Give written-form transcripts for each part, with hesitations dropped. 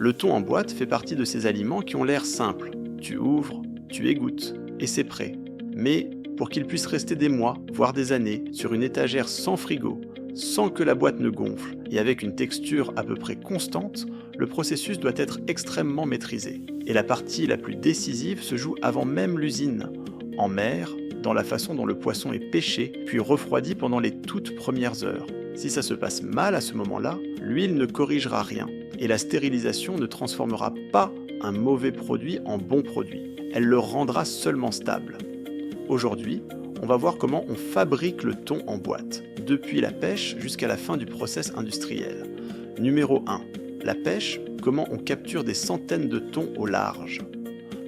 Le thon en boîte fait partie de ces aliments qui ont l'air simples. Tu ouvres, tu égouttes, et c'est prêt. Mais pour qu'il puisse rester des mois, voire des années, sur une étagère sans frigo, sans que la boîte ne gonfle, et avec une texture à peu près constante, le processus doit être extrêmement maîtrisé. Et la partie la plus décisive se joue avant même l'usine, en mer, dans la façon dont le poisson est pêché, puis refroidi pendant les toutes premières heures. Si ça se passe mal à ce moment-là, l'huile ne corrigera rien, et la stérilisation ne transformera pas un mauvais produit en bon produit. Elle le rendra seulement stable. Aujourd'hui, on va voir comment on fabrique le thon en boîte, depuis la pêche jusqu'à la fin du process industriel. Numéro 1. La pêche, comment on capture des centaines de thons au large.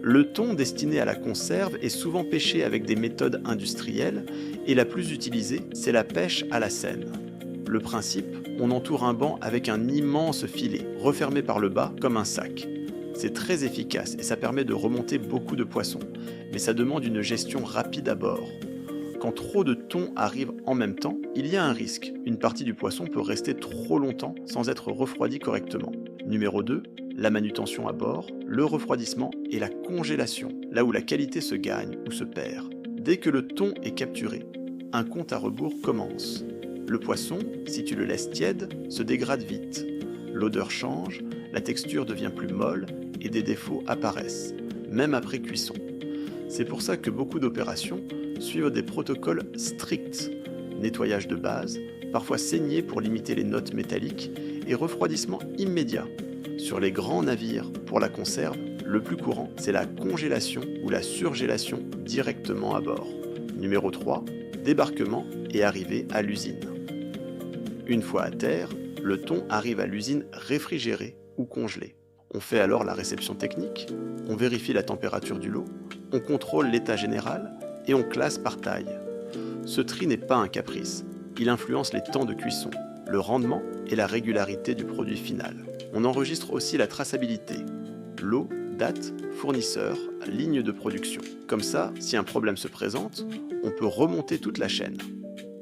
Le thon destiné à la conserve est souvent pêché avec des méthodes industrielles et la plus utilisée, c'est la pêche à la senne. Le principe, on entoure un banc avec un immense filet, refermé par le bas comme un sac. C'est très efficace et ça permet de remonter beaucoup de poissons, mais ça demande une gestion rapide à bord. Quand trop de thon arrive en même temps, il y a un risque. Une partie du poisson peut rester trop longtemps sans être refroidi correctement. Numéro 2, la manutention à bord, le refroidissement et la congélation, là où la qualité se gagne ou se perd. Dès que le thon est capturé, un compte à rebours commence. Le poisson, si tu le laisses tiède, se dégrade vite. L'odeur change, la texture devient plus molle et des défauts apparaissent, même après cuisson. C'est pour ça que beaucoup d'opérations suivent des protocoles stricts. Nettoyage de base, parfois saigné pour limiter les notes métalliques, et refroidissement immédiat. Sur les grands navires, pour la conserve, le plus courant, c'est la congélation ou la surgélation directement à bord. Numéro 3, débarquement et arrivée à l'usine. Une fois à terre, le thon arrive à l'usine réfrigéré ou congelé. On fait alors la réception technique, on vérifie la température du lot, on contrôle l'état général et on classe par taille. Ce tri n'est pas un caprice, il influence les temps de cuisson, le rendement et la régularité du produit final. On enregistre aussi la traçabilité, lot, date, fournisseur, ligne de production. Comme ça, si un problème se présente, on peut remonter toute la chaîne.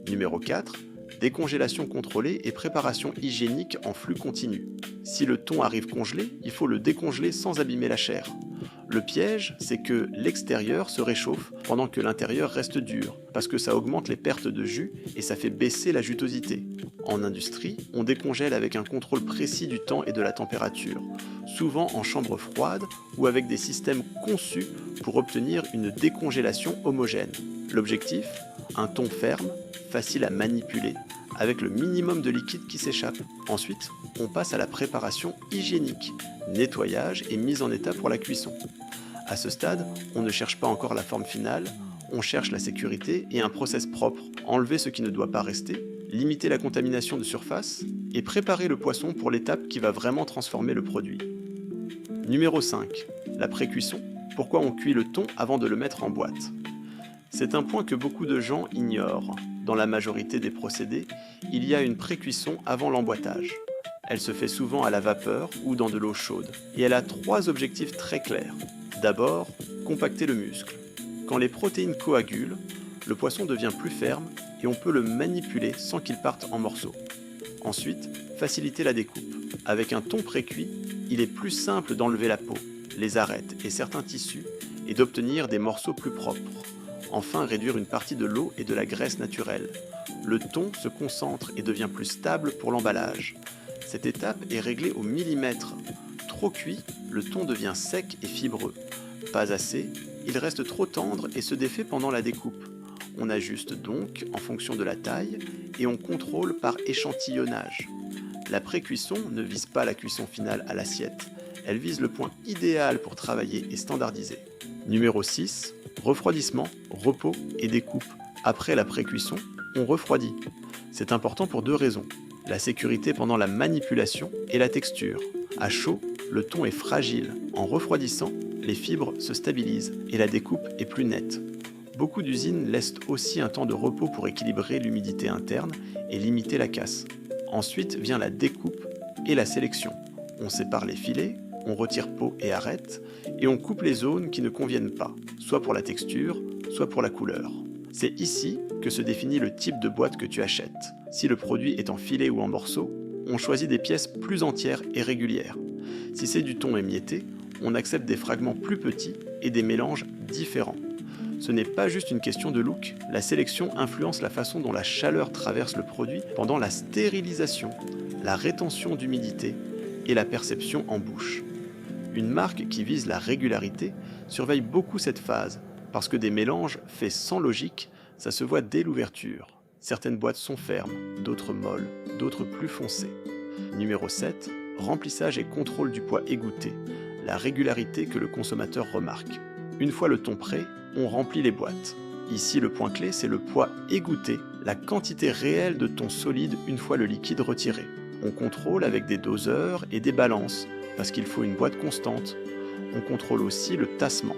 Numéro 4, décongélation contrôlée et préparation hygiénique en flux continu. Si le thon arrive congelé, il faut le décongeler sans abîmer la chair. Le piège, c'est que l'extérieur se réchauffe pendant que l'intérieur reste dur, parce que ça augmente les pertes de jus et ça fait baisser la jutosité. En industrie, on décongèle avec un contrôle précis du temps et de la température, souvent en chambre froide ou avec des systèmes conçus pour obtenir une décongélation homogène. L'objectif, un thon ferme, facile à manipuler, avec le minimum de liquide qui s'échappe. Ensuite, on passe à la préparation hygiénique, nettoyage et mise en état pour la cuisson. À ce stade, on ne cherche pas encore la forme finale, on cherche la sécurité et un process propre, enlever ce qui ne doit pas rester, limiter la contamination de surface et préparer le poisson pour l'étape qui va vraiment transformer le produit. Numéro 5. La pré-cuisson. Pourquoi on cuit le thon avant de le mettre en boîte ? C'est un point que beaucoup de gens ignorent. Dans la majorité des procédés, il y a une pré-cuisson avant l'emboîtage. Elle se fait souvent à la vapeur ou dans de l'eau chaude. Et elle a 3 objectifs très clairs. D'abord, compacter le muscle. Quand les protéines coagulent, le poisson devient plus ferme et on peut le manipuler sans qu'il parte en morceaux. Ensuite, faciliter la découpe. Avec un thon pré-cuit, il est plus simple d'enlever la peau, les arêtes et certains tissus et d'obtenir des morceaux plus propres. Enfin, réduire une partie de l'eau et de la graisse naturelle. Le thon se concentre et devient plus stable pour l'emballage. Cette étape est réglée au millimètre. Trop cuit, le thon devient sec et fibreux. Pas assez, il reste trop tendre et se défait pendant la découpe. On ajuste donc en fonction de la taille et on contrôle par échantillonnage. La pré-cuisson ne vise pas la cuisson finale à l'assiette. Elle vise le point idéal pour travailler et standardiser. Numéro 6. Refroidissement, repos et découpe. Après la pré-cuisson, on refroidit. C'est important pour 2 raisons. La sécurité pendant la manipulation et la texture. À chaud, le thon est fragile. En refroidissant, les fibres se stabilisent et la découpe est plus nette. Beaucoup d'usines laissent aussi un temps de repos pour équilibrer l'humidité interne et limiter la casse. Ensuite vient la découpe et la sélection. On sépare les filets, on retire peau et arêtes, et on coupe les zones qui ne conviennent pas, soit pour la texture, soit pour la couleur. C'est ici que se définit le type de boîte que tu achètes. Si le produit est en filet ou en morceaux, on choisit des pièces plus entières et régulières. Si c'est du thon émietté, on accepte des fragments plus petits et des mélanges différents. Ce n'est pas juste une question de look, la sélection influence la façon dont la chaleur traverse le produit pendant la stérilisation, la rétention d'humidité et la perception en bouche. Une marque qui vise la régularité surveille beaucoup cette phase, parce que des mélanges faits sans logique, ça se voit dès l'ouverture. Certaines boîtes sont fermes, d'autres molles, d'autres plus foncées. Numéro 7, remplissage et contrôle du poids égoutté, la régularité que le consommateur remarque. Une fois le thon prêt, on remplit les boîtes. Ici, le point clé, c'est le poids égoutté, la quantité réelle de thon solide une fois le liquide retiré. On contrôle avec des doseurs et des balances, parce qu'il faut une boîte constante. On contrôle aussi le tassement.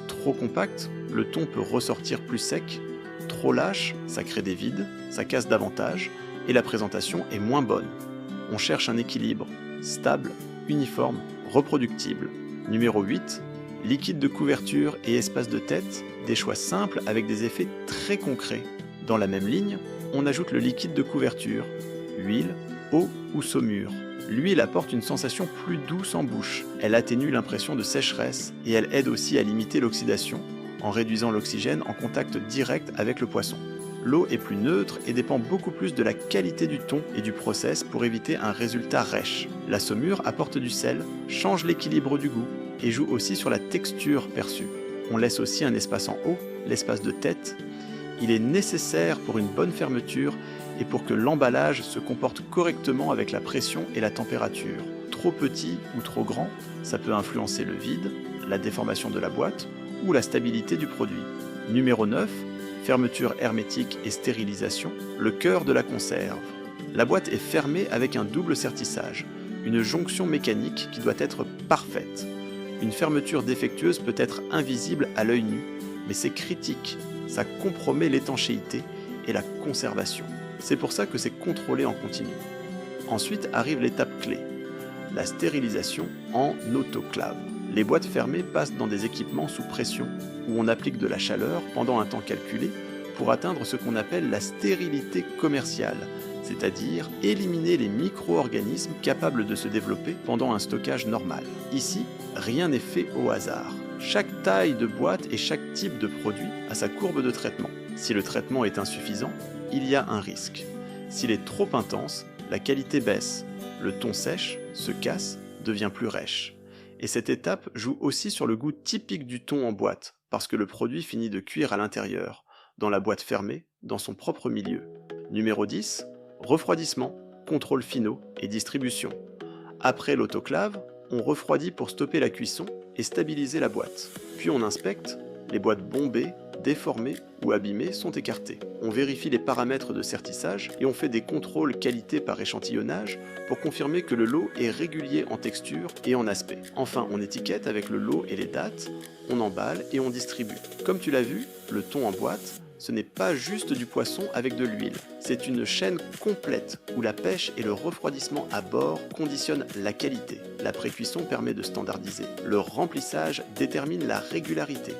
Trop compact, le thon peut ressortir plus sec. Trop lâche, ça crée des vides, ça casse davantage, et la présentation est moins bonne. On cherche un équilibre, stable, uniforme, reproductible. Numéro 8, liquide de couverture et espace de tête, des choix simples avec des effets très concrets. Dans la même ligne, on ajoute le liquide de couverture, huile, eau ou saumure. L'huile apporte une sensation plus douce en bouche, elle atténue l'impression de sécheresse et elle aide aussi à limiter l'oxydation en réduisant l'oxygène en contact direct avec le poisson. L'eau est plus neutre et dépend beaucoup plus de la qualité du thon et du process pour éviter un résultat rêche. La saumure apporte du sel, change l'équilibre du goût et joue aussi sur la texture perçue. On laisse aussi un espace en haut, l'espace de tête. Il est nécessaire pour une bonne fermeture et pour que l'emballage se comporte correctement avec la pression et la température. Trop petit ou trop grand, ça peut influencer le vide, la déformation de la boîte ou la stabilité du produit. Numéro 9, fermeture hermétique et stérilisation, le cœur de la conserve. La boîte est fermée avec un double sertissage, une jonction mécanique qui doit être parfaite. Une fermeture défectueuse peut être invisible à l'œil nu, mais c'est critique, ça compromet l'étanchéité et la conservation. C'est pour ça que c'est contrôlé en continu. Ensuite arrive l'étape clé, la stérilisation en autoclave. Les boîtes fermées passent dans des équipements sous pression où on applique de la chaleur pendant un temps calculé pour atteindre ce qu'on appelle la stérilité commerciale, c'est-à-dire éliminer les micro-organismes capables de se développer pendant un stockage normal. Ici, rien n'est fait au hasard. Chaque taille de boîte et chaque type de produit a sa courbe de traitement. Si le traitement est insuffisant, il y a un risque. S'il est trop intense, la qualité baisse, le thon sèche, se casse, devient plus rêche. Et cette étape joue aussi sur le goût typique du thon en boîte, parce que le produit finit de cuire à l'intérieur, dans la boîte fermée, dans son propre milieu. Numéro 10, refroidissement, contrôle finaux et distribution. Après l'autoclave, on refroidit pour stopper la cuisson et stabiliser la boîte. Puis on inspecte, les boîtes bombées, déformées ou abîmées sont écartées. On vérifie les paramètres de sertissage et on fait des contrôles qualité par échantillonnage pour confirmer que le lot est régulier en texture et en aspect. Enfin, on étiquette avec le lot et les dates, on emballe et on distribue. Comme tu l'as vu, le thon en boîte, ce n'est pas juste du poisson avec de l'huile. C'est une chaîne complète où la pêche et le refroidissement à bord conditionnent la qualité. La pré-cuisson permet de standardiser. Le remplissage détermine la régularité.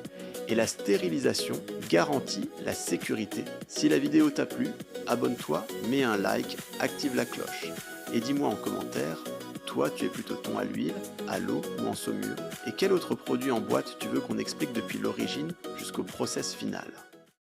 Et la stérilisation garantit la sécurité. Si la vidéo t'a plu, abonne-toi, mets un like, active la cloche. Et dis-moi en commentaire, toi tu es plutôt thon à l'huile, à l'eau ou en saumure? Et quel autre produit en boîte tu veux qu'on explique depuis l'origine jusqu'au process final?